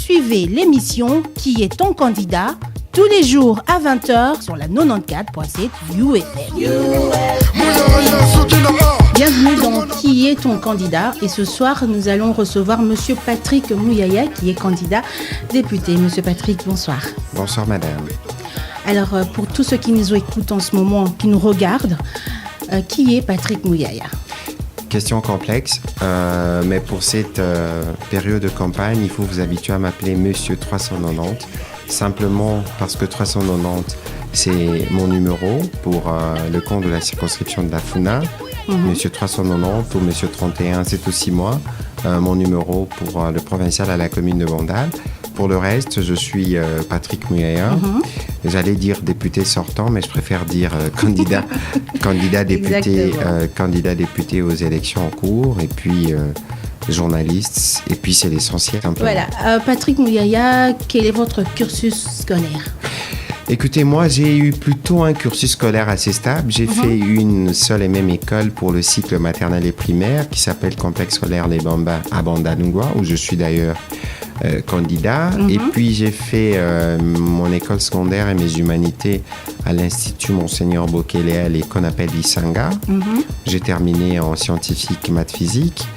suivez l'émission Qui est ton candidat tous les jours à 20h sur la 94.7 UFM. Bienvenue dans Qui est ton candidat et ce soir nous allons recevoir Monsieur Patrick Mouyaya qui est candidat député. Monsieur Patrick, bonsoir. Bonsoir madame. Alors pour tous ceux qui nous écoutent en ce moment, qui nous regardent, qui est Patrick Mouyaya? Question complexe, mais pour cette période de campagne, il faut vous habituer à m'appeler Monsieur 390, simplement parce que 390, c'est mon numéro pour le compte de la circonscription de la Funa. Monsieur 390 ou Monsieur 31, c'est aussi moi, mon numéro pour le provincial à la commune de Bandal. Pour le reste, je suis Patrick Mouyaya. J'allais dire député sortant, mais je préfère dire candidat député aux élections en cours, et puis journaliste, et puis c'est l'essentiel. Voilà. Patrick Mouyaya, quel est votre cursus scolaire? Écoutez, moi, j'ai eu plutôt un cursus scolaire assez stable. J'ai fait une seule et même école pour le cycle maternel et primaire qui s'appelle Complexe scolaire Les Bambas à Bandalungwa, où je suis d'ailleurs candidat. Et puis, j'ai fait mon école secondaire et mes humanités à l'Institut Monseigneur Bokele qu'on appelle l'Isanga. J'ai terminé en scientifique maths physique.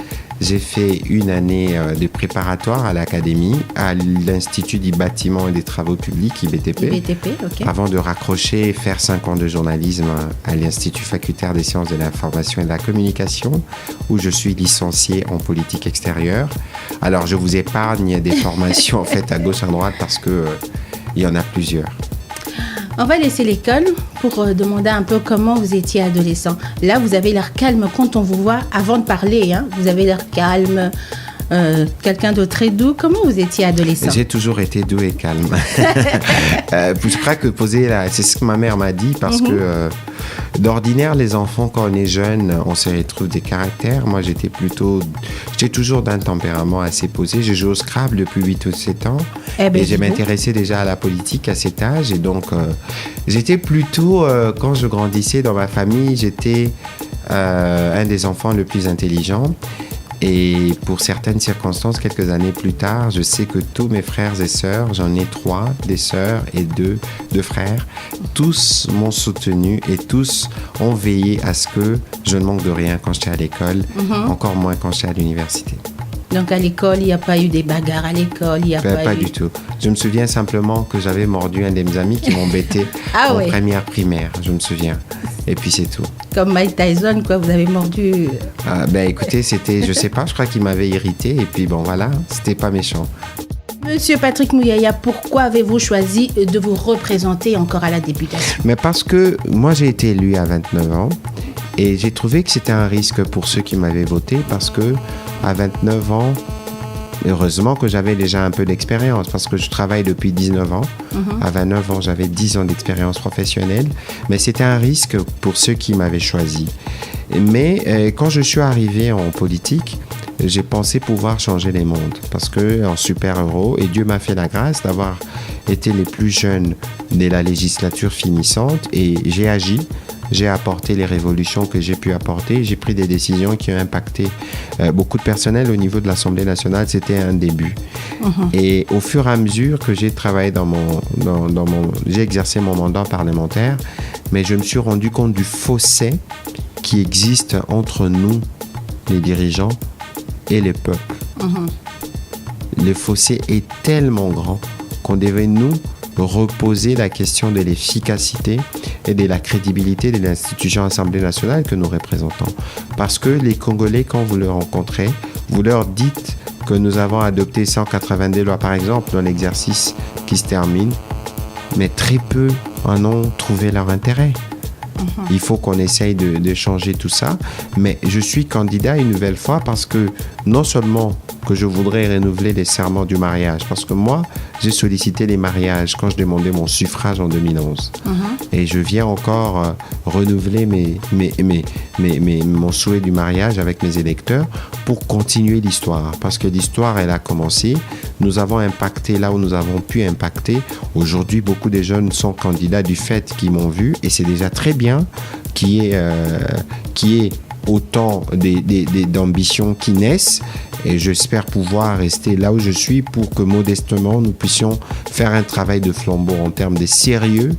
J'ai fait une année de préparatoire à l'académie, à l'Institut du bâtiment et des travaux publics, IBTP, okay. Avant de raccrocher et faire 5 ans de journalisme à l'Institut facultaire des sciences de l'information et de la communication, où je suis licencié en politique extérieure. Alors, je vous épargne des formations en fait à gauche, à droite, parce que il y en a plusieurs. On va laisser l'école pour demander un peu comment vous étiez adolescent. Là, vous avez l'air calme quand on vous voit avant de parler. Vous avez l'air calme, quelqu'un de très doux. Comment vous étiez adolescent? J'ai toujours été doux et calme. Je crois que c'est ce que ma mère m'a dit, parce que d'ordinaire, les enfants, quand on est jeune, on se retrouve des caractères. Moi, j'étais toujours d'un tempérament assez posé. Je joue au Scrabble depuis 8 ou 7 ans. Et je m'intéressais déjà à la politique à cet âge. Et donc, j'étais plutôt, quand je grandissais dans ma famille, j'étais un des enfants le plus intelligent. Et pour certaines circonstances, quelques années plus tard, je sais que tous mes frères et sœurs, j'en ai 3, des sœurs et 2 frères, tous m'ont soutenu et tous ont veillé à ce que je ne manque de rien quand j'étais à l'école, encore moins quand j'étais à l'université. Donc à l'école, il n'y a pas eu des bagarres à l'école, il n'y a pas du tout. Je me souviens simplement que j'avais mordu un de mes amis qui m'embêtait en première primaire, je me souviens. Et puis c'est tout. Comme Mike Tyson, quoi, vous avez mordu. Écoutez, c'était, je sais pas, je crois qu'il m'avait irrité. Et puis bon, voilà, c'était pas méchant. Monsieur Patrick Mouyaya, pourquoi avez-vous choisi de vous représenter encore à la députation? Mais parce que moi, j'ai été élu à 29 ans. Et j'ai trouvé que c'était un risque pour ceux qui m'avaient voté. Parce que à 29 ans, heureusement que j'avais déjà un peu d'expérience, parce que je travaille depuis 19 ans. À 29 ans, j'avais 10 ans d'expérience professionnelle. Mais c'était un risque pour ceux qui m'avaient choisi. Mais quand je suis arrivé en politique, j'ai pensé pouvoir changer les mondes. Parce qu'en super-héros, et Dieu m'a fait la grâce d'avoir été les plus jeunes de la législature finissante. Et j'ai agi. J'ai apporté les révolutions que j'ai pu apporter. J'ai pris des décisions qui ont impacté beaucoup de personnel au niveau de l'Assemblée nationale. C'était un début. Et au fur et à mesure que j'ai travaillé j'ai exercé mon mandat parlementaire, mais je me suis rendu compte du fossé qui existe entre nous, les dirigeants, et les peuples. Le fossé est tellement grand qu'on devait nous reposer la question de l'efficacité et de la crédibilité de l'institution Assemblée nationale que nous représentons. Parce que les Congolais, quand vous les rencontrez, vous leur dites que nous avons adopté 182 lois, par exemple, dans l'exercice qui se termine, mais très peu en ont trouvé leur intérêt. Il faut qu'on essaye de changer tout ça. Mais je suis candidat une nouvelle fois parce que non seulement que je voudrais renouveler les serments du mariage, parce que moi, j'ai sollicité les mariages quand je demandais mon suffrage en 2011. Et je viens encore renouveler mon souhait du mariage avec mes électeurs pour continuer l'histoire. Parce que l'histoire, elle a commencé. Nous avons impacté là où nous avons pu impacter. Aujourd'hui, beaucoup de jeunes sont candidats du fait qu'ils m'ont vu. Et c'est déjà très bien qui est autant d'ambitions qui naissent. Et j'espère pouvoir rester là où je suis pour que modestement nous puissions faire un travail de flambeau en termes de sérieux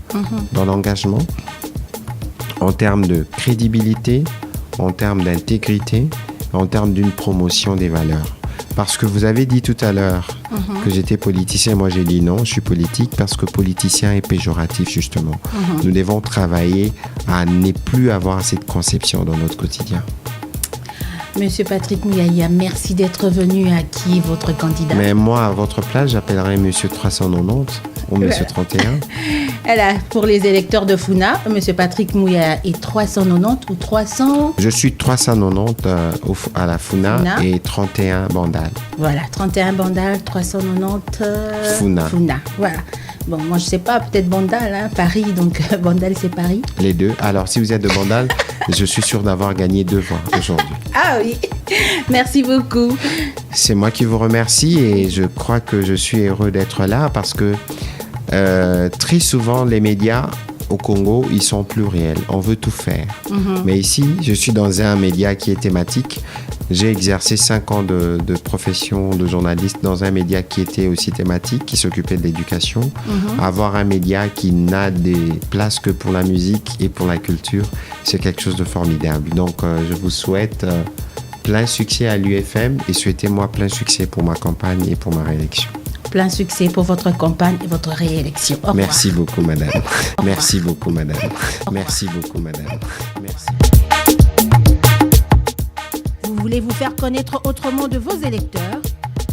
dans l'engagement, en termes de crédibilité, en termes d'intégrité, en termes d'une promotion des valeurs. Parce que vous avez dit tout à l'heure que j'étais politicien. Moi, j'ai dit non, je suis politique parce que politicien est péjoratif, justement. Nous devons travailler à ne plus avoir cette conception dans notre quotidien. Monsieur Patrick Mouyaya, merci d'être venu. À qui votre candidat? Mais moi, à votre place, j'appellerai Monsieur 390 ou Monsieur 31. Alors, pour les électeurs de Funa, Monsieur Patrick Mouyaya est 390 ou 300? Je suis 390 à la Funa et 31 Bandal. Voilà, 31 Bandal, 390 Funa. Voilà. Bon, moi, je sais pas, peut-être Bandal, hein, Paris, donc Bandal, c'est Paris. Les deux. Alors, si vous êtes de Bandal, je suis sûr d'avoir gagné 2 voix aujourd'hui. Ah oui, merci beaucoup. C'est moi qui vous remercie et je crois que je suis heureux d'être là parce que très souvent, les médias au Congo, ils sont pluriels. On veut tout faire. Mais ici, je suis dans un média qui est thématique. J'ai exercé 5 ans de profession de journaliste dans un média qui était aussi thématique, qui s'occupait de l'éducation. Avoir un média qui n'a des places que pour la musique et pour la culture, c'est quelque chose de formidable. Donc, je vous souhaite plein succès à l'UFM et souhaitez-moi plein succès pour ma campagne et pour ma réélection. Plein succès pour votre campagne et votre réélection. Au revoir. Merci beaucoup, madame. Merci beaucoup, madame. Merci beaucoup, madame. Merci. Vous voulez vous faire connaître autrement de vos électeurs?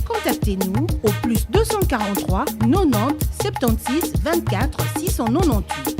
Contactez-nous au +243 90 76 24 698.